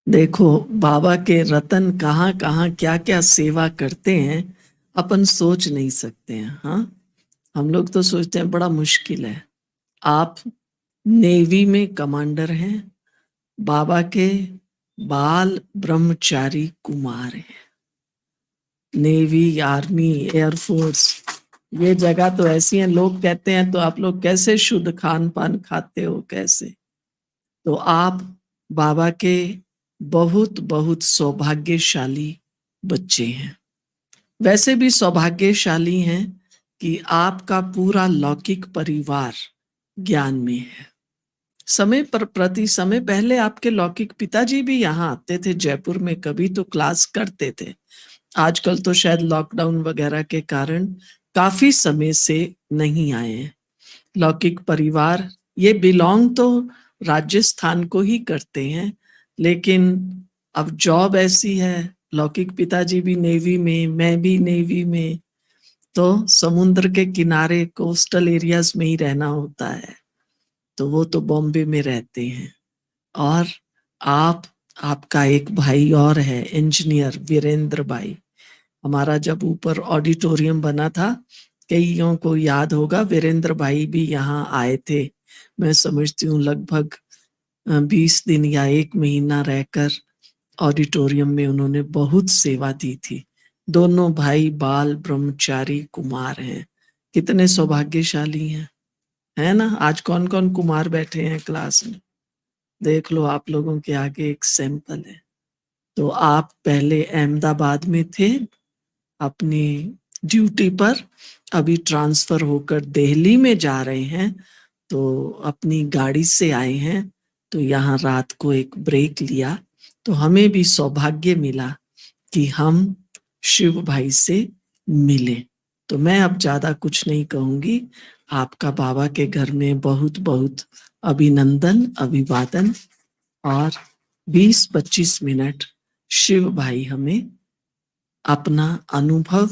देखो, बाबा के रतन कहाँ कहाँ क्या क्या सेवा करते हैं, अपन सोच नहीं सकते हैं। हाँ, हम लोग तो सोचते हैं बड़ा मुश्किल है। आप नेवी में कमांडर हैं, बाबा के बाल ब्रह्मचारी कुमार हैं। नेवी, आर्मी, एयरफोर्स, ये जगह तो ऐसी हैं, लोग कहते हैं तो आप लोग कैसे शुद्ध खान पान खाते हो, कैसे? तो आप बाबा के बहुत बहुत सौभाग्यशाली बच्चे हैं। वैसे भी सौभाग्यशाली हैं कि आपका पूरा लौकिक परिवार ज्ञान में है। समय पर प्रति समय पहले आपके लौकिक पिताजी भी यहाँ आते थे जयपुर में, कभी तो क्लास करते थे। आजकल तो शायद लॉकडाउन वगैरह के कारण काफी समय से नहीं आए हैं। लौकिक परिवार ये बिलोंग तो राजस्थान को ही करते हैं, लेकिन अब जॉब ऐसी है, लौकिक पिताजी भी नेवी में, मैं भी नेवी में, तो समुद्र के किनारे कोस्टल एरियाज में ही रहना होता है। तो वो तो बॉम्बे में रहते हैं। और आप, आपका एक भाई और है इंजीनियर वीरेंद्र भाई। हमारा जब ऊपर ऑडिटोरियम बना था, कईयों को याद होगा, वीरेंद्र भाई भी यहाँ आए थे। मैं समझती हूँ लगभग 20 दिन या 1 महीना रहकर ऑडिटोरियम में उन्होंने बहुत सेवा दी थी। दोनों भाई बाल ब्रह्मचारी कुमार हैं। कितने सौभाग्यशाली हैं, है ना? आज कौन कौन कुमार बैठे हैं क्लास में, देख लो, आप लोगों के आगे एक सैंपल है। तो आप पहले अहमदाबाद में थे अपनी ड्यूटी पर, अभी ट्रांसफर होकर दिल्ली में जा रहे हैं, तो अपनी गाड़ी से आए हैं, तो यहाँ रात को एक ब्रेक लिया। तो हमें भी सौभाग्य मिला कि हम शिव भाई से मिले। तो मैं अब ज्यादा कुछ नहीं कहूंगी। आपका बाबा के घर में बहुत बहुत अभिनंदन, अभिवादन। और 20-25 मिनट शिव भाई हमें अपना अनुभव,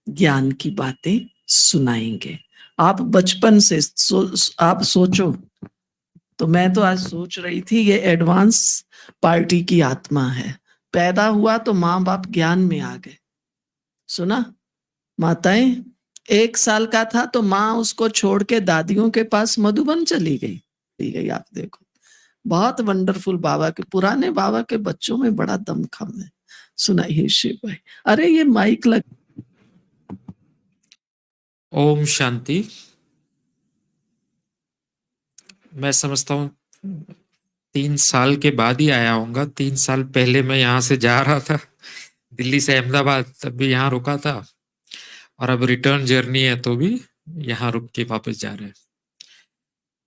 ज्ञान की बातें सुनाएंगे। आप बचपन से आप सोचो, तो मैं तो आज सोच रही थी ये एडवांस पार्टी की आत्मा है। पैदा हुआ तो माँ बाप ज्ञान में आ गए। सुना, माताएं, 1 साल का था तो माँ उसको छोड़ के दादियों के पास मधुबन चली गई। आप देखो, बहुत वंडरफुल। बाबा के, पुराने बाबा के बच्चों में बड़ा दमखम है। सुनाइए शिव भाई। अरे ये माइक लग। ओम शांति। मैं समझता हूँ 3 साल के बाद ही आया होऊंगा। 3 साल पहले मैं यहाँ से जा रहा था दिल्ली से अहमदाबाद, तब भी यहाँ रुका था, और अब रिटर्न जर्नी है तो भी यहाँ रुक के वापस जा रहे हैं।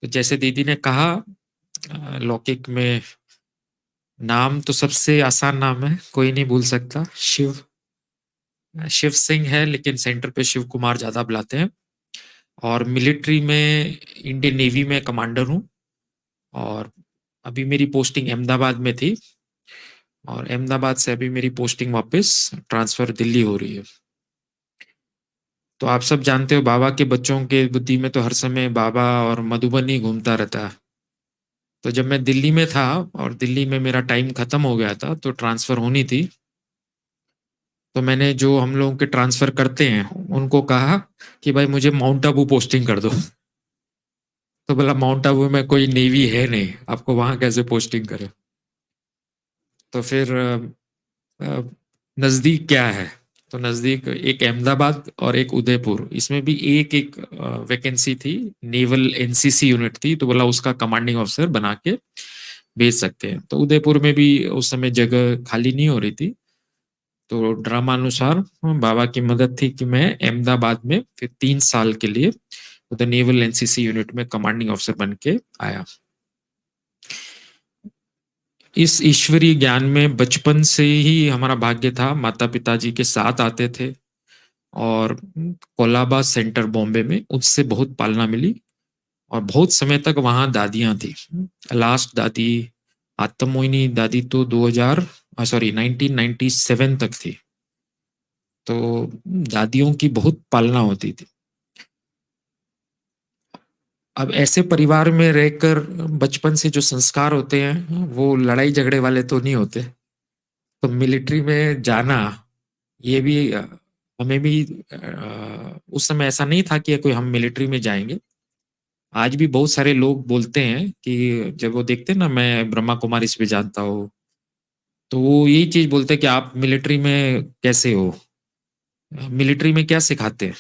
तो जैसे दीदी ने कहा, लौकिक में नाम तो सबसे आसान नाम है, कोई नहीं भूल सकता। शिव, शिव सिंह है, लेकिन सेंटर पे शिव कुमार ज्यादा बुलाते हैं। और मिलिट्री में, इंडियन नेवी में कमांडर हूँ। और अभी मेरी पोस्टिंग अहमदाबाद में थी, और अहमदाबाद से अभी मेरी पोस्टिंग वापस ट्रांसफर दिल्ली हो रही है। तो आप सब जानते हो, बाबा के बच्चों के बुद्धि में तो हर समय बाबा और मधुबन ही घूमता रहता है। तो जब मैं दिल्ली में था और दिल्ली में मेरा टाइम खत्म हो गया था, तो ट्रांसफर होनी थी, तो मैंने जो हम लोगों के ट्रांसफर करते हैं उनको कहा कि भाई मुझे माउंट आबू पोस्टिंग कर दो। तो बोला माउंट आबू में कोई नेवी है नहीं, आपको वहां कैसे पोस्टिंग करे। तो फिर अ, नजदीक क्या है, तो नजदीक एक अहमदाबाद और एक उदयपुर, इसमें भी एक एक वैकेंसी थी। नेवल एनसीसी यूनिट थी, तो बोला उसका कमांडिंग ऑफिसर बना के भेज सकते हैं। तो उदयपुर में भी उस समय जगह खाली नहीं हो रही थी, तो ड्रामा अनुसार बाबा की मदद थी कि मैं अहमदाबाद में फिर 3 साल के लिए द नेवल एनसीसी यूनिट में कमांडिंग ऑफिसर बन के आया। इस ईश्वरीय ज्ञान में बचपन से ही हमारा भाग्य था। माता पिताजी के साथ आते थे, और कोलाबा सेंटर बॉम्बे में उससे बहुत पालना मिली, और बहुत समय तक वहां दादियां थी। लास्ट दादी आत्ममोहिनी दादी तो 1997 तक थी। तो दादियों की बहुत पालना होती थी। अब ऐसे परिवार में रहकर बचपन से जो संस्कार होते हैं वो लड़ाई झगड़े वाले तो नहीं होते। तो मिलिट्री में जाना ये भी हमें भी उस समय ऐसा नहीं था कि कोई हम मिलिट्री में जाएंगे। आज भी बहुत सारे लोग बोलते हैं कि जब वो देखते हैं ना मैं ब्रह्मा कुमारी से भी जानता हूँ, तो वो यही चीज बोलते हैं कि आप मिलिट्री में कैसे हो, मिलिट्री में क्या सिखाते हैं,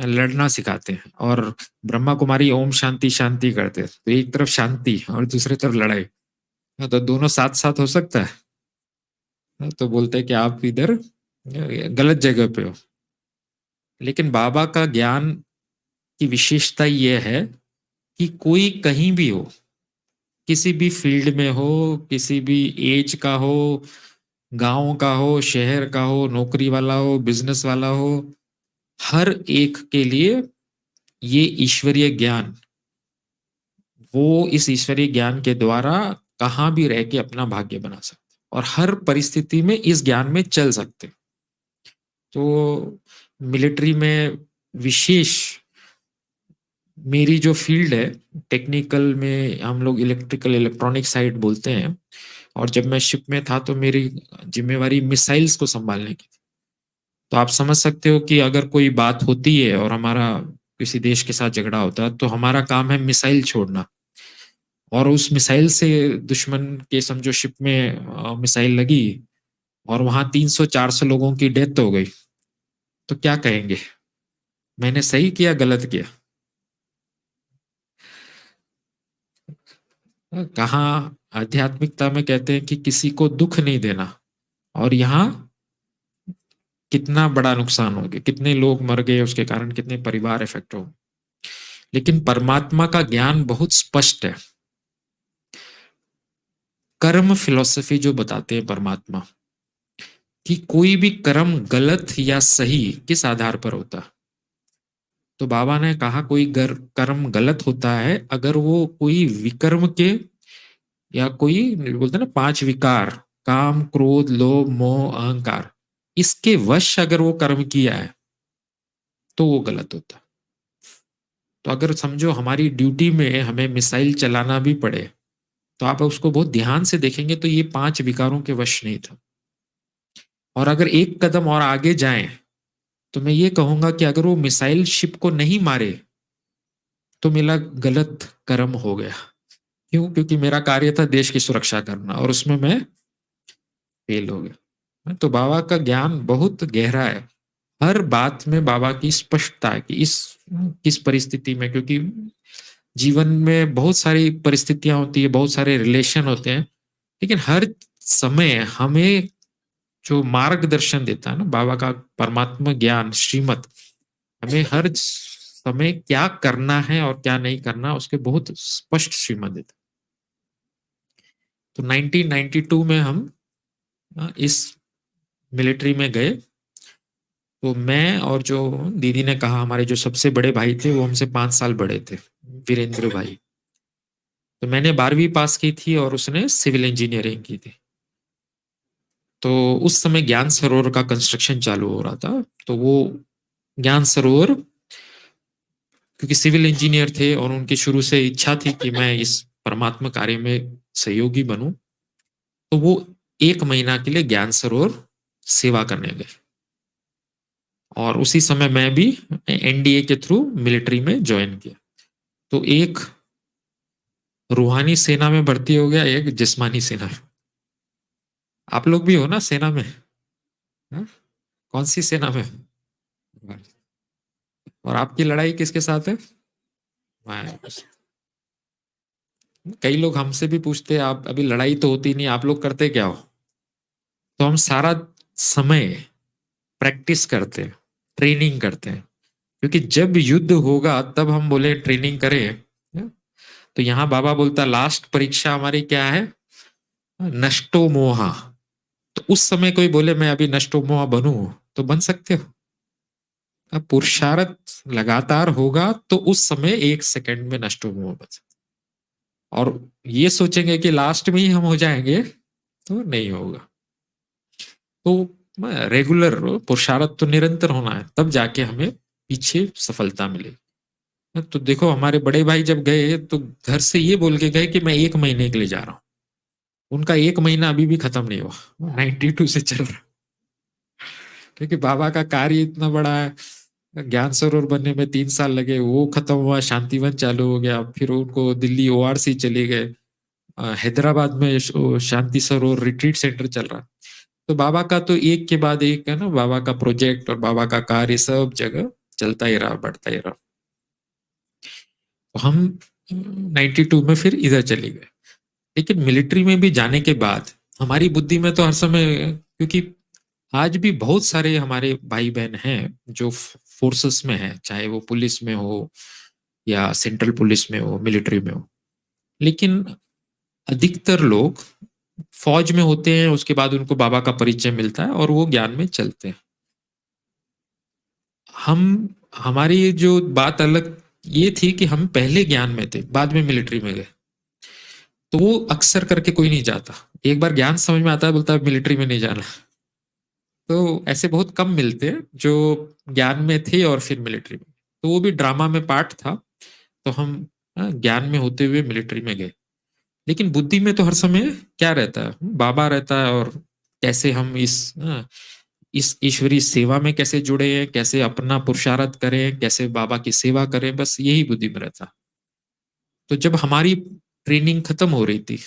लड़ना सिखाते हैं। और ब्रह्मा कुमारी ओम शांति शांति करते हैं, तो एक तरफ शांति और दूसरी तरफ लड़ाई, तो दोनों साथ साथ हो सकता है। तो बोलते हैं कि आप इधर गलत जगह पे हो। लेकिन बाबा का ज्ञान की विशेषता यह है कि कोई कहीं भी हो, किसी भी फील्ड में हो, किसी भी एज का हो, गांव का हो, शहर का हो, नौकरी वाला हो, बिजनेस वाला हो, हर एक के लिए ये ईश्वरीय ज्ञान, वो इस ईश्वरीय ज्ञान के द्वारा कहाँ भी रह के अपना भाग्य बना सकते और हर परिस्थिति में इस ज्ञान में चल सकते। तो मिलिट्री में विशेष मेरी जो फील्ड है, टेक्निकल में हम लोग इलेक्ट्रिकल इलेक्ट्रॉनिक साइड बोलते हैं, और जब मैं शिप में था तो मेरी जिम्मेवारी मिसाइल्स को संभालने की थी। तो आप समझ सकते हो कि अगर कोई बात होती है और हमारा किसी देश के साथ झगड़ा होता है तो हमारा काम है मिसाइल छोड़ना, और उस मिसाइल से दुश्मन के समझो शिप में मिसाइल लगी और वहां 300-400 लोगों की डेथ हो गई, तो क्या कहेंगे, मैंने सही किया गलत किया? कहाँ आध्यात्मिकता में कहते हैं कि किसी को दुख नहीं देना, और यहाँ कितना बड़ा नुकसान हो गया, कितने लोग मर गए उसके कारण, कितने परिवार इफेक्ट हो। लेकिन परमात्मा का ज्ञान बहुत स्पष्ट है। कर्म फिलॉसफी जो बताते हैं परमात्मा कि कोई भी कर्म गलत या सही किस आधार पर होता है। तो बाबा ने कहा कोई कर्म गलत होता है अगर वो कोई विकर्म के, या कोई बोलते हैं ना 5 विकार, काम क्रोध लोभ मोह अहंकार, इसके वश अगर वो कर्म किया है तो वो गलत होता है। तो अगर समझो हमारी ड्यूटी में हमें मिसाइल चलाना भी पड़े तो आप उसको बहुत ध्यान से देखेंगे तो ये 5 विकारों के वश नहीं था। और अगर एक कदम और आगे जाएं तो मैं ये कहूंगा कि अगर वो मिसाइल शिप को नहीं मारे तो मेरा गलत कर्म हो गया। क्यों? क्योंकि मेरा कार्य था देश की सुरक्षा करना और उसमें मैं फेल हो गया। तो बाबा का ज्ञान बहुत गहरा है, हर बात में बाबा की स्पष्टता है कि इस किस परिस्थिति में, क्योंकि जीवन में बहुत सारी परिस्थितियां होती है, बहुत सारे रिलेशन होते हैं, लेकिन हर समय हमें जो मार्गदर्शन देता है ना बाबा का परमात्मा ज्ञान श्रीमत, हमें हर समय क्या करना है और क्या नहीं करना उसके बहुत स्पष्ट श्रीमत देता। तो 1992 में हम इस मिलिट्री में गए। तो मैं और जो दीदी ने कहा हमारे जो सबसे बड़े भाई थे वो हमसे 5 साल बड़े थे, वीरेंद्र भाई। तो मैंने 12वीं पास की थी और उसने सिविल इंजीनियरिंग की थी। तो उस समय ज्ञान सरोवर का कंस्ट्रक्शन चालू हो रहा था। तो वो ज्ञान सरोवर, क्योंकि सिविल इंजीनियर थे और उनकी शुरू से इच्छा थी कि मैं इस परमात्मा कार्य में सहयोगी बनूं, तो वो 1 महीना के लिए ज्ञान सरोवर सेवा करने गए। और उसी समय मैं भी एनडीए के थ्रू मिलिट्री में ज्वाइन किया। तो एक रूहानी सेना में भर्ती हो गया, एक जिस्मानी सेना में। आप लोग भी हो ना सेना में? हा? कौन सी सेना में? और आपकी लड़ाई किसके साथ है? कई लोग हमसे भी पूछते हैं आप अभी लड़ाई तो होती नहीं, आप लोग करते क्या हो? तो हम सारा समय प्रैक्टिस करते हैं, ट्रेनिंग करते हैं, क्योंकि जब युद्ध होगा तब हम बोले ट्रेनिंग करें। तो यहाँ बाबा बोलता लास्ट परीक्षा हमारी क्या है? नष्टो मोहा। तो उस समय कोई बोले मैं अभी नष्टो मोहा बनूं तो बन सकते हो। अब पुरुषार्थ लगातार होगा तो उस समय 1 सेकंड में नष्टो मोहा बन सकते। और ये सोचेंगे कि लास्ट में ही हम हो जाएंगे तो नहीं होगा। तो रेगुलर पुरुषार्थ तो निरंतर होना है, तब जाके हमें पीछे सफलता मिलेगी। तो देखो हमारे बड़े भाई जब गए तो घर से ये बोल के गए कि मैं 1 महीने के लिए जा रहा हूँ। उनका 1 महीना अभी भी खत्म नहीं हुआ, 92 से चल रहा, क्योंकि बाबा का कार्य इतना बड़ा है। ज्ञान सरोवर बनने में 3 साल लगे, वो खत्म हुआ, शांतिवन चालू हो गया, फिर उनको दिल्ली ओआरसी चले गए, हैदराबाद में शांति सरोवर रिट्रीट सेंटर चल रहा। तो बाबा का तो एक के बाद एक है ना, बाबा का प्रोजेक्ट और बाबा का कार्य सब जगह चलता ही रहा, बढ़ता ही रहा। तो हम 92 में फिर इधर चले गए। लेकिन मिलिट्री में भी जाने के बाद हमारी बुद्धि में तो हर समय, क्योंकि आज भी बहुत सारे हमारे भाई बहन हैं जो फोर्सेस में हैं, चाहे वो पुलिस में हो या सेंट्रल पुलिस में हो, मिलिट्री में हो, लेकिन अधिकतर लोग फौज में होते हैं, उसके बाद उनको बाबा का परिचय मिलता है और वो ज्ञान में चलते हैं। हमारी जो बात अलग ये थी कि हम पहले ज्ञान में थे, बाद में मिलिट्री में गए। तो वो अक्सर करके कोई नहीं जाता, एक बार ज्ञान समझ में आता है बोलता है मिलिट्री में नहीं जाना। तो ऐसे बहुत कम मिलते हैं जो ज्ञान में थे और फिर मिलिट्री में, तो वो भी ड्रामा में पार्ट था। तो हम ज्ञान में होते हुए मिलिट्री में गए। लेकिन बुद्धि में तो हर समय क्या रहता है, बाबा रहता है, और कैसे हम इस ईश्वरीय सेवा में कैसे जुड़े हैं, कैसे अपना पुरुषार्थ करें, कैसे बाबा की सेवा करें, बस यही बुद्धि में रहता। तो जब हमारी ट्रेनिंग खत्म हो रही थी,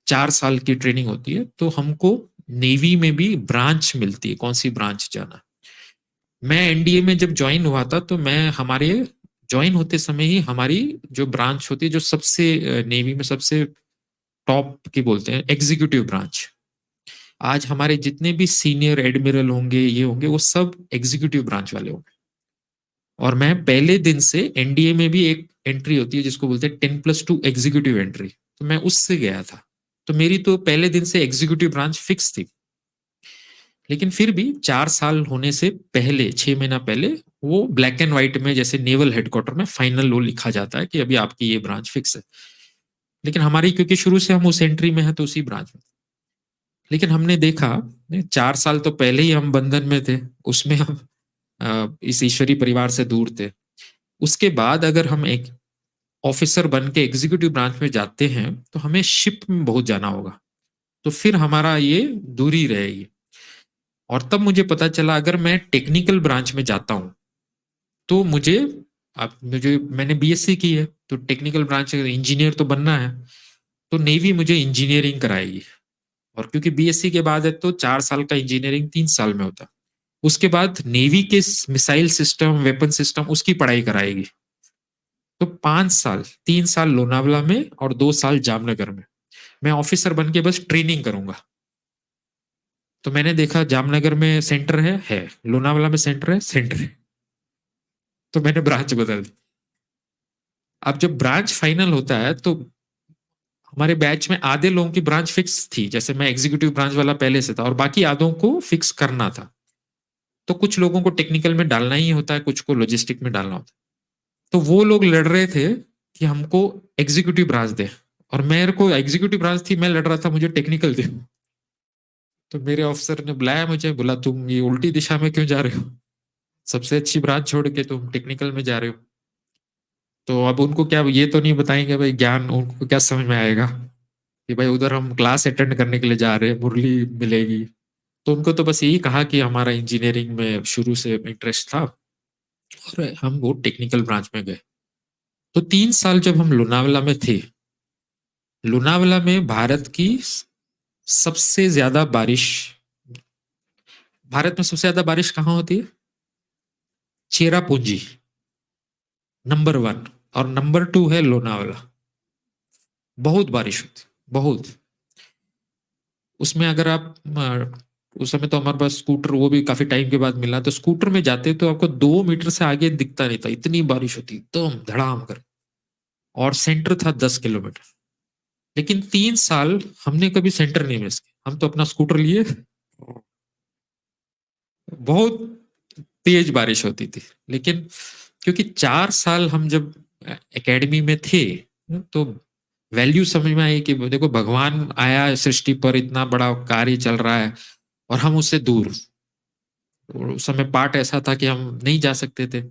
4 साल की ट्रेनिंग होती है, तो हमको नेवी में भी ब्रांच मिलती है, कौन सी ब्रांच जाना। मैं एनडीए में जब ज्वाइन हुआ था तो मैं हमारे ज्वाइन होते समय ही हमारी जो ब्रांच होती है, जो सबसे नेवी में सबसे टॉप की बोलते हैं एग्जीक्यूटिव ब्रांच, आज हमारे जितने भी सीनियर एडमिरल होंगे, ये होंगे, वो सब एग्जीक्यूटिव ब्रांच वाले होंगे। और मैं पहले दिन से एनडीए में भी एक एंट्री होती है जिसको बोलते हैं 10+2 एग्जीक्यूटिव एंट्री, तो मैं उससे गया था। तो मेरी तो पहले दिन से एग्जीक्यूटिव ब्रांच फिक्स थी। लेकिन फिर भी 4 साल होने से पहले, 6 महीना पहले, वो ब्लैक एंड व्हाइट में जैसे नेवल हेडक्वार्टर में फाइनल वो लिखा जाता है कि अभी आपकी ये ब्रांच फिक्स है। लेकिन हमारी क्योंकि शुरू से हम उस एंट्री में है तो उसी ब्रांच में। लेकिन हमने देखा 4 साल तो पहले ही हम बंधन में थे, उसमें हम इस ईश्वरी परिवार से दूर थे। उसके बाद अगर हम एक ऑफिसर बन के एग्जीक्यूटिव ब्रांच में जाते हैं तो हमें शिप में बहुत जाना होगा, तो फिर हमारा ये दूरी रहेगी। और तब मुझे पता चला अगर मैं टेक्निकल ब्रांच में जाता हूं तो मैंने बीएससी की है, तो टेक्निकल ब्रांच इंजीनियर तो बनना है, तो नेवी मुझे इंजीनियरिंग कराएगी। और क्योंकि बीएससी के बाद है तो 4 साल का इंजीनियरिंग 3 साल में होता, उसके बाद नेवी के मिसाइल सिस्टम, वेपन सिस्टम, उसकी पढ़ाई कराएगी। तो 5 साल, 3 साल लोनावला में और 2 साल जामनगर में मैं ऑफिसर बन के बस ट्रेनिंग करूंगा। तो मैंने देखा जामनगर में सेंटर है, लोनावला में सेंटर है, सेंटर है, तो मैंने ब्रांच बदल दी। अब जब ब्रांच फाइनल होता है तो हमारे बैच में आधे लोगों की ब्रांच फिक्स थी, जैसे मैं एग्जीक्यूटिव ब्रांच वाला पहले से था, और बाकी आधों को फिक्स करना था। तो कुछ लोगों को टेक्निकल में डालना ही होता है, कुछ को लॉजिस्टिक में डालना होता है। तो वो लोग लड़ रहे थे कि हमको एग्जीक्यूटिव ब्रांच दे, और मेरे को एग्जीक्यूटिव ब्रांच थी, मैं लड़ रहा था मुझे टेक्निकल दे। तो मेरे ऑफिसर ने बुलाया मुझे, बोला तुम ये उल्टी दिशा में क्यों जा रहे हो, सबसे अच्छी ब्रांच छोड़ के तुम टेक्निकल में जा रहे हो। तो अब उनको क्या ये तो नहीं बताएंगे भाई, ज्ञान उनको क्या समझ में आएगा कि भाई उधर हम क्लास अटेंड करने के लिए जा रहे हैं, मुरली मिलेगी। तो उनको तो बस यही कहा कि हमारा इंजीनियरिंग में शुरू से इंटरेस्ट था और हम वो टेक्निकल ब्रांच में गए। तो 3 साल जब हम लोनावला में थे, लोनावला में भारत की सबसे ज्यादा बारिश, भारत में सबसे ज्यादा बारिश कहाँ होती है? चेरापूंजी नंबर 1, और नंबर 2 है लोनावला। बहुत बारिश होती, बहुत। उसमें अगर आप उस समय तो हमारे पास स्कूटर, वो भी काफी टाइम के बाद मिला, तो स्कूटर में जाते तो आपको 2 मीटर से आगे दिखता नहीं था, इतनी बारिश होती एकदम धड़ाम कर। और सेंटर था 10 किलोमीटर। लेकिन 3 साल हमने कभी सेंटर नहीं मिस किया, हम तो अपना स्कूटर लिए, बहुत तेज बारिश होती थी। लेकिन क्योंकि 4 साल हम जब एकेडमी में थे तो वैल्यू समझ में आई कि देखो भगवान आया सृष्टि पर, इतना बड़ा कार्य चल रहा है और हम उससे दूर। उस समय पार्ट ऐसा था कि हम नहीं जा सकते थे।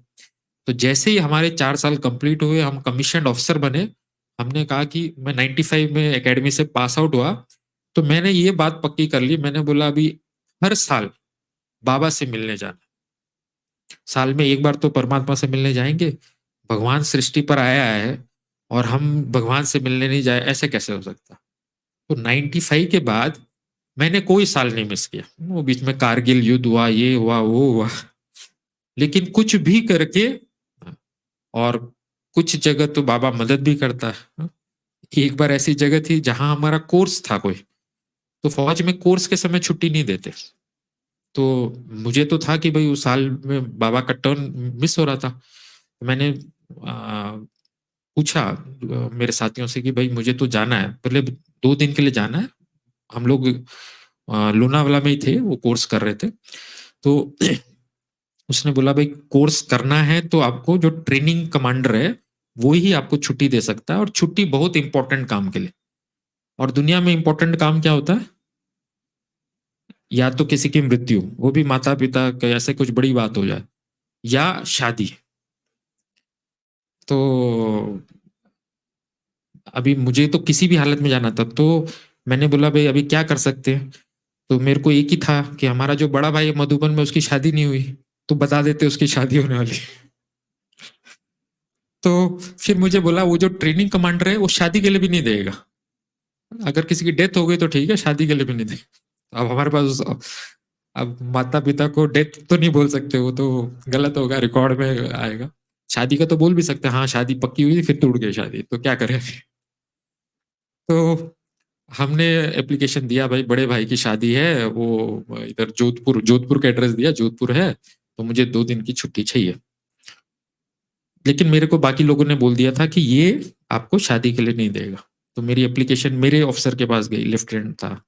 तो जैसे ही हमारे 4 साल कंप्लीट हुए, हम कमीशन्ड ऑफिसर बने, हमने कहा कि मैं 95 में एकेडमी से पास आउट हुआ, तो मैंने ये बात पक्की कर ली, मैंने बोला अभी हर साल बाबा से मिलने जाना। साल में एक बार तो परमात्मा से मिलने जाएँगे, भगवान सृष्टि पर आया है और हम भगवान से मिलने नहीं जाए, ऐसे कैसे हो सकता? तो 95 के बाद मैंने कोई साल नहीं मिस किया। वो बीच में कारगिल युद्ध हुआ, ये हुआ, वो हुआ, लेकिन कुछ भी करके और कुछ जगह तो बाबा मदद भी करता है। एक बार ऐसी जगह थी जहाँ हमारा कोर्स था कोई, तो फ़ौज में कोर्स के समय छुट्टी नहीं देते। तो मुझे तो था कि भई उस साल में बाबा का टर्न मिस हो रहा था। मैंने पूछा मेरे साथियों से कि भई मुझे तो जाना है, बोले 2 दिन के लिए जाना है। हम लोग लोनावाला में ही थे, वो कोर्स कर रहे थे। तो उसने बोला भई कोर्स करना है तो आपको जो ट्रेनिंग कमांडर है, वो ही आपको छुट्टी दे सकता है और छुट्टी बहुत इम्पोर्टेंट काम के लिए। और दुनिया में इम्पोर्टेंट काम क्या होता है? या तो किसी की मृत्यु, वो भी माता-पिता का ऐसे कुछ बड़ी बात हो जाए, या शादी। तो अभी मुझे तो किसी भी हालत में जाना था, तो मैंने बोला भई अभी क्या कर सकते हैं? तो मेरे को एक ही था कि हमारा जो बड़ा भाई है मधुबन में, उसकी शादी नहीं हुई, तो बता देते उसकी शादी होने वाली है। तो फिर मुझे बोला वो जो ट्रेनिंग कमांडर है वो शादी के लिए भी नहीं देगा। अगर किसी की डेथ हो गई तो ठीक है, शादी के लिए भी नहीं देगा। अब हमारे पास अब माता-पिता को डेथ तो नहीं बोल सकते, वो तो गलत होगा, रिकॉर्ड में आएगा। शादी का तो बोल भी सकते हैं, हाँ, शादी पक्की हुई फिर टूट गई शादी, तो क्या करें अभी? तो हमने एप्लीकेशन दिया, भाई बड़े भाई की शादी है, वो इधर जोधपुर जोधपुर का एड्रेस दिया, जोधपुर है, तो मुझे 2 दिन की छुट्टी चाहिए। लेकिन मेरे को बाकी लोगों ने बोल दिया था कि ये आपको शादी के लिए नहीं देगा। तो मेरी एप्लीकेशन मेरे ऑफिसर के पास गई, लेफ्टिनेंट था।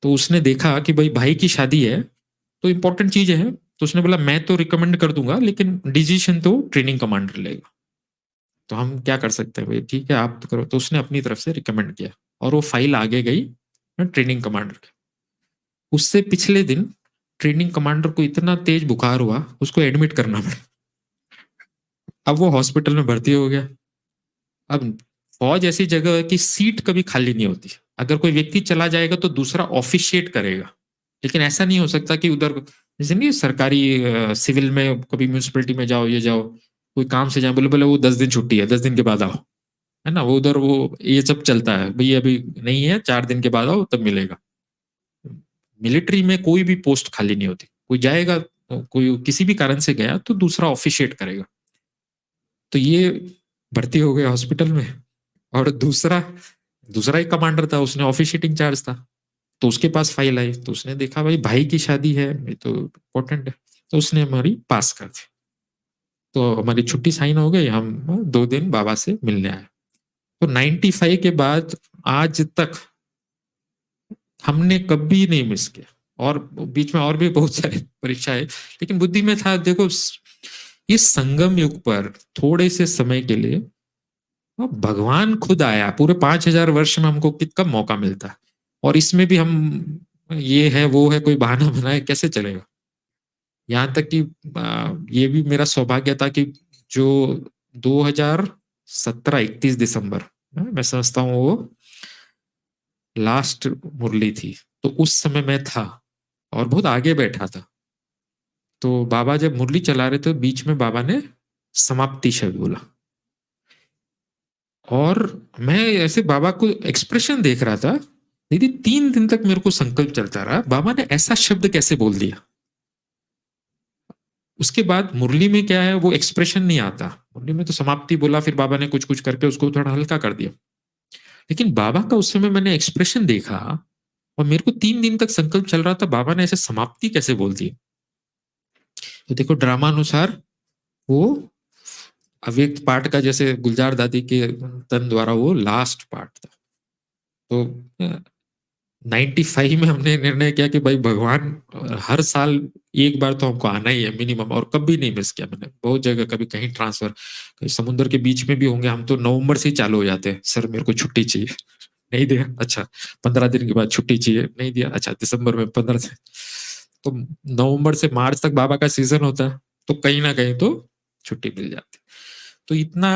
तो उसने देखा कि भाई भाई की शादी है, तो इम्पोर्टेंट चीज़ है, तो उसने बोला मैं तो रिकमेंड कर दूँगा लेकिन डिसीज़न तो ट्रेनिंग कमांडर लेगा। तो हम क्या कर सकते हैं भई, ठीक है आप तो करो। तो उसने अपनी तरफ से रिकमेंड किया और वो फाइल आगे गई ट्रेनिंग कमांडर के। उससे पिछले दिन ट्रेनिंग कमांडर को इतना तेज बुखार हुआ, उसको एडमिट करना पड़ा। अब वो हॉस्पिटल में भर्ती हो गया। अब फौज ऐसी जगह है कि सीट कभी खाली नहीं होती। अगर कोई व्यक्ति चला जाएगा तो दूसरा ऑफिशिएट करेगा। लेकिन ऐसा नहीं हो सकता कि उधर जैसे नहीं सरकारी सिविल में कभी म्युनिसिपैलिटी में जाओ, ये जाओ, कोई काम से जाए, बोले बोले वो 10 दिन छुट्टी है, 10 दिन के बाद आओ। है ना? वो उधर वो ये सब चलता है। भई अभी नहीं है, 4 दिन के बाद आओ तब मिलेगा। मिलिट्री में कोई भी पोस्ट खाली नहीं होती। कोई जाएगा, कोई किसी भी कारण से गया तो दूसरा ऑफिशिएट करेगा। तो ये भर्ती हो गए हॉस्पिटल में और दूसरा दूसरा एक कमांडर था, उसने ऑफिशिएटिंग चार्ज था। तो उसके पास फाइल आई, तो उसने देखा भाई भाई की शादी है, ये तो इम्पोर्टेंट है। तो उसने हमारी पास कर दी। तो हमारी छुट्टी साइन हो गई, हम 2 दिन बाबा से मिलने आए। तो 95 के बाद आज तक हमने कभी नहीं मिस किया। और बीच में और भी बहुत सारी परीक्षाएँ, लेकिन बुद्धि में था देखो इस संगम युग पर थोड़े से समय के लिए भगवान खुद आया। पूरे 5000 वर्ष में हमको कब मौका मिलता है, और इसमें भी हम ये है वो है कोई बहाना बनाए, कैसे चलेगा? यहाँ तक कि ये भी मेरा सौभाग्य था कि जो 2017 31 दिसंबर, मैं समझता हूँ वो लास्ट मुरली थी, तो उस समय मैं था और बहुत आगे बैठा था। तो बाबा जब मुरली चला रहे थे, बीच में बाबा ने समाप्ति शब्द बोला और मैं ऐसे बाबा को एक्सप्रेशन देख रहा था। दीदी 3 दिन तक मेरे को संकल्प चलता रहा, बाबा ने ऐसा शब्द कैसे बोल दिया। उसके बाद मुरली में क्या है, वो एक्सप्रेशन नहीं आता। मुरली में तो समाप्ति बोला, फिर बाबा ने कुछ कुछ करके उसको थोड़ा हल्का कर दिया। लेकिन बाबा का उस समय मैंने एक्सप्रेशन देखा और मेरे को 3 दिन तक संकल्प चल रहा था, बाबा ने ऐसे समाप्ति कैसे बोल दी। तो देखो ड्रामा अनुसार वो अव्यक्त पार्ट का, जैसे गुलजार दादी के तन द्वारा वो लास्ट पार्ट था। तो 95 में हमने निर्णय किया कि भाई भगवान हर साल एक बार तो हमको आना ही है मिनिमम, और कभी नहीं मिस किया मैंने। बहुत जगह कभी कहीं ट्रांसफर, कहीं समुद्र के बीच में भी होंगे, हम तो नवंबर से ही चालू हो जाते हैं, सर मेरे को छुट्टी चाहिए। नहीं दिया, अच्छा 15 दिन के बाद छुट्टी चाहिए, नहीं दिया, अच्छा दिसंबर में 15 दिन। तो नवंबर से मार्च तक बाबा का सीजन होता है, तो कहीं ना कहीं तो छुट्टी मिल जाती। तो इतना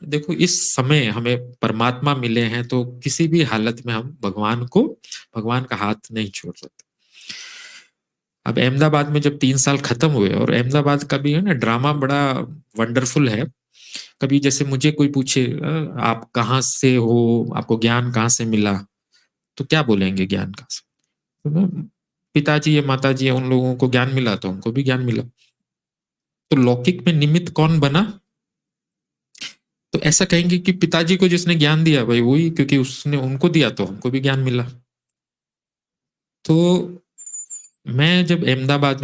देखो, इस समय हमें परमात्मा मिले हैं तो किसी भी हालत में हम भगवान का हाथ नहीं छोड़ सकते। अब अहमदाबाद में जब 3 साल खत्म हुए, और अहमदाबाद का भी है ना ड्रामा बड़ा वंडरफुल है। कभी जैसे मुझे कोई पूछे आप कहाँ से हो, आपको ज्ञान कहाँ से मिला, तो क्या बोलेंगे ज्ञान कहाँ से? तो पिताजी या माताजी उन लोगों को ज्ञान मिला तो हमको भी ज्ञान मिला। तो लौकिक में निमित्त कौन बना? तो ऐसा कहेंगे कि पिताजी को जिसने ज्ञान दिया भाई वही, क्योंकि उसने उनको दिया तो हमको भी ज्ञान मिला। तो मैं जब अहमदाबाद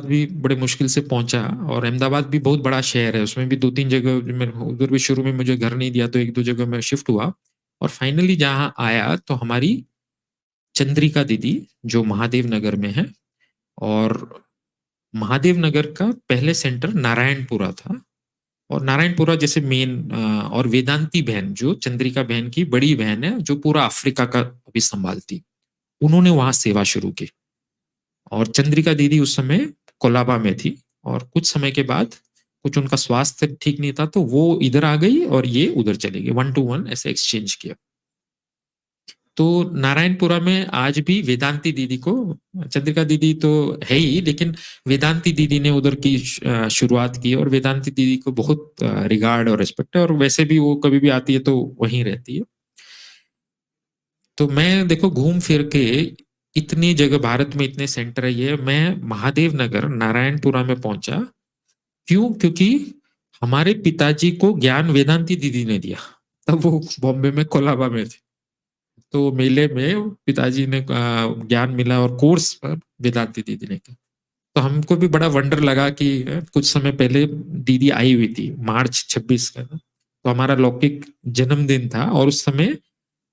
भी बड़े मुश्किल से पहुंचा, और अहमदाबाद भी बहुत बड़ा शहर है, उसमें भी 2-3 जगह उधर भी शुरू में मुझे घर नहीं दिया तो 1-2 जगह में शिफ्ट हुआ, और फाइनली जहां आया तो हमारी चंद्रिका दीदी जो महादेव नगर में है, और महादेव नगर का पहले सेंटर नारायणपुरा था, और नारायणपुरा जैसे मेन, और वेदांती बहन जो चंद्रिका बहन की बड़ी बहन है जो पूरा अफ्रीका का अभी संभालती, उन्होंने वहां सेवा शुरू की। और चंद्रिका दीदी उस समय कोलाबा में थी, और कुछ समय के बाद कुछ उनका स्वास्थ्य ठीक नहीं था तो वो इधर आ गई और ये उधर चली गई, 1-to-1 ऐसे एक्सचेंज किया। तो नारायणपुरा में आज भी वेदांती दीदी को, चंद्रिका दीदी तो है ही, लेकिन वेदांती दीदी ने उधर की शुरुआत की, और वेदांती दीदी को बहुत रिगार्ड और रिस्पेक्ट है, और वैसे भी वो कभी भी आती है तो वहीं रहती है। तो मैं देखो घूम फिर के इतनी जगह, भारत में इतने सेंटर है, ये मैं महादेव नगर नारायणपुरा में पहुंचा। क्यों? क्योंकि हमारे पिताजी को ज्ञान वेदांती दीदी ने दिया, तब वो बॉम्बे में कोलाबा में थे। तो मेले में पिताजी ने ज्ञान मिला, और कोर्स वेदांती दीदी ने किया। तो हमको भी बड़ा वंडर लगा कि कुछ समय पहले दीदी आई हुई थी, मार्च 26 का, तो हमारा लौकिक जन्मदिन था, और उस समय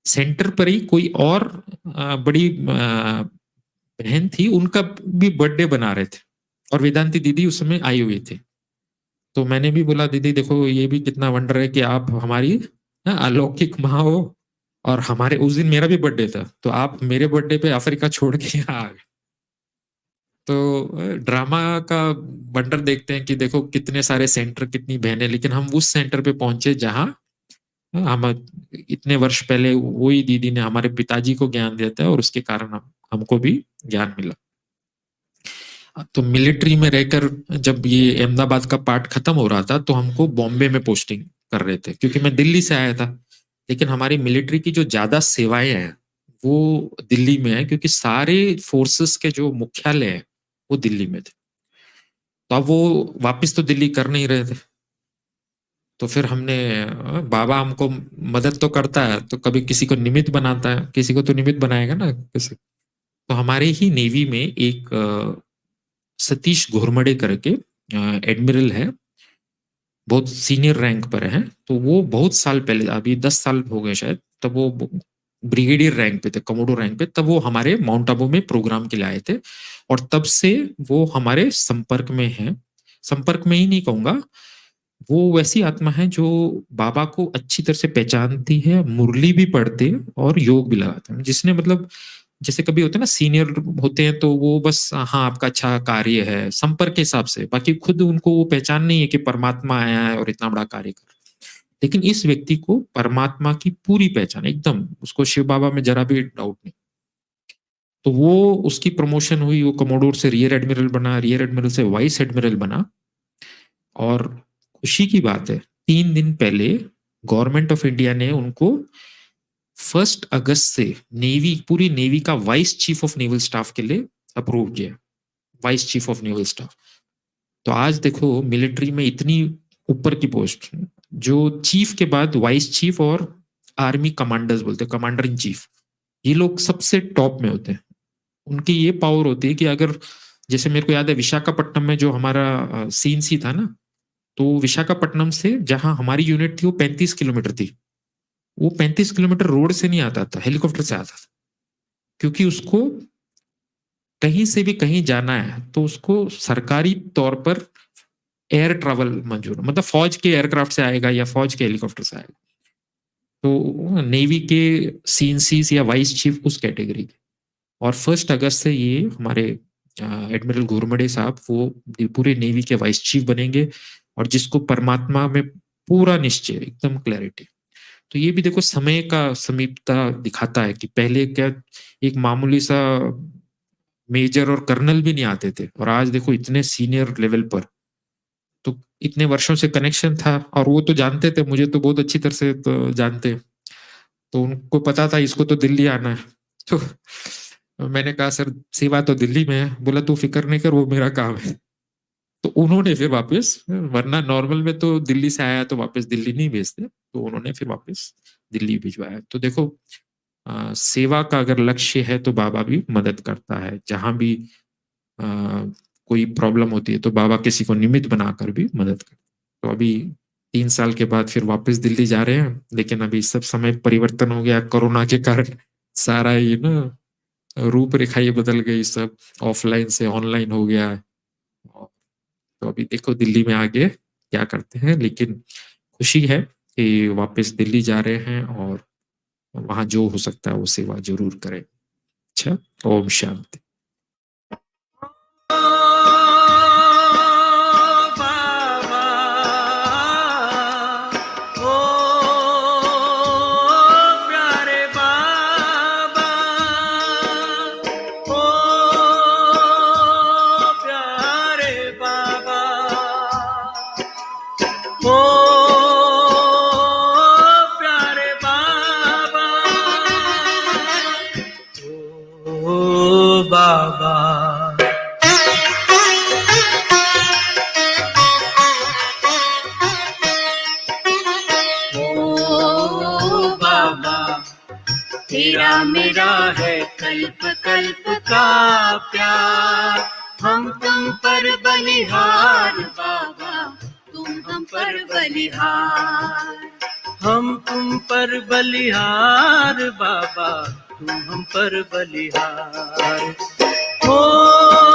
सेंटर पर ही कोई और बड़ी बहन थी, उनका भी बर्थडे बना रहे थे, और वेदांती दीदी उस समय आई हुई थी। तो मैंने भी बोला दीदी देखो ये भी कितना वंडर है कि आप हमारी अलौकिक माँ हो, और हमारे उस दिन मेरा भी बर्थडे था, तो आप मेरे बर्थडे पे अफ्रीका छोड़ के यहाँ आ गए। तो ड्रामा का वंडर देखते हैं कि देखो कितने सारे सेंटर, कितनी बहनें, लेकिन हम उस सेंटर पे पहुंचे जहां हम इतने वर्ष पहले वही दीदी ने हमारे पिताजी को ज्ञान दिया था, और उसके कारण हमको भी ज्ञान मिला। तो मिलिट्री में रहकर जब ये अहमदाबाद का पार्ट खत्म हो रहा था तो हमको बॉम्बे में पोस्टिंग कर रहे थे, क्योंकि मैं दिल्ली से आया था, लेकिन हमारी मिलिट्री की जो ज्यादा सेवाएं हैं वो दिल्ली में है, क्योंकि सारे फोर्सेस के जो मुख्यालय हैं वो दिल्ली में थे। तो अब वो वापस तो दिल्ली कर नहीं रहे थे, तो फिर हमने, बाबा हमको मदद तो करता है तो कभी किसी को निमित्त बनाता है, किसी को तो निमित्त बनाएगा ना किसी। तो हमारे ही नेवी में एक सतीश घोरमड़े करके एडमिरल है, बहुत सीनियर रैंक पर है। तो वो बहुत साल पहले, अभी 10 साल हो गए शायद, तब वो ब्रिगेडियर रैंक पे थे, कमोडो रैंक पे, तब वो हमारे माउंट आबू में प्रोग्राम के लिए आए थे, और तब से वो हमारे संपर्क में है। संपर्क में ही नहीं कहूंगा, वो वैसी आत्मा है जो बाबा को अच्छी तरह से पहचानती है, मुरली भी पढ़ते हैं और योग भी लगाते हैं। जिसने मतलब जैसे कभी होते हैं ना सीनियर होते हैं तो वो बस हाँ आपका अच्छा कार्य है संपर्क के हिसाब से, बाकी खुद उनको वो पहचान नहीं है कि परमात्मा आया है और इतना बड़ा कार्य कर। लेकिन इस व्यक्ति को परमात्मा की पूरी पहचान एकदम, उसको शिव बाबा में जरा भी डाउट नहीं। तो वो उसकी प्रमोशन हुई, वो कमोडोर से रियर एडमिरल बना, रियर एडमिरल से वाइस एडमिरल बना। और खुशी की बात है 3 दिन पहले गवर्नमेंट ऑफ इंडिया ने उनको 1 अगस्त से नेवी, पूरी नेवी का vice chief of naval staff के लिए अप्रूव किया, vice chief of naval staff. तो आज देखो मिलिट्री में इतनी ऊपर की पोस्ट, जो चीफ के बाद वाइस चीफ और आर्मी कमांडर्स बोलते हैं, कमांडर इन चीफ, ये लोग सबसे टॉप में होते हैं। उनकी ये पावर होती है कि अगर, जैसे मेरे को याद है विशाखापट्टनम में जो हमारा सीएनसी था ना, तो विशाखापट्टनम से जहां हमारी यूनिट थी वो 35 किलोमीटर थी, वो 35 किलोमीटर रोड से नहीं आता था, हेलीकॉप्टर से आता था, क्योंकि उसको कहीं से भी कहीं जाना है तो उसको सरकारी तौर पर एयर ट्रैवल मंजूर, मतलब फौज के एयरक्राफ्ट से आएगा या फौज के हेलीकॉप्टर से आएगा। तो नेवी के सीएनसीज या वाइस चीफ उस कैटेगरी के। और 1 अगस्त से ये हमारे एडमिरल घोरमड़े साहब वो पूरे नेवी के वाइस चीफ बनेंगे, और जिसको परमात्मा में पूरा निश्चय, एकदम क्लैरिटी। तो ये भी देखो समय का समीपता दिखाता है कि पहले क्या एक मामूली सा मेजर और कर्नल भी नहीं आते थे, और आज देखो इतने सीनियर लेवल पर। तो इतने वर्षों से कनेक्शन था, और वो तो जानते थे, मुझे तो बहुत अच्छी तरह से तो जानते। तो उनको पता था इसको तो दिल्ली आना है। तो मैंने कहा सर सेवा तो दिल्ली में है। बोला तू फिक्र नहीं कर, वो मेरा काम है। तो उन्होंने फिर वापस, वरना नॉर्मल में तो दिल्ली से आया तो वापस दिल्ली नहीं भेजते, तो उन्होंने फिर वापस दिल्ली भिजवाया। तो देखो सेवा का अगर लक्ष्य है तो बाबा भी मदद करता है। जहां भी अ, कोई प्रॉब्लम होती है तो बाबा किसी को निमित्त बनाकर भी मदद करते हैं। तो अभी 3 साल के बाद फिर वापस दिल्ली जा रहे हैं, लेकिन अभी सब समय परिवर्तन हो गया कोरोना के कारण। सारा ये ना रूपरेखा ये बदल गई, सब ऑफलाइन से ऑनलाइन हो गया है। तो अभी देखो दिल्ली में आगे क्या करते हैं, लेकिन खुशी है कि वापस दिल्ली जा रहे हैं, और वहां जो हो सकता है वो सेवा जरूर करें। अच्छा, ओम शांति। तेरा मेरा है कल्प कल्प का प्यार, हम तुम पर बलिहार बाबा, तुम हम पर बलिहार। हम तुम पर बलिहार बाबा, तुम हम पर बलिहार। ओ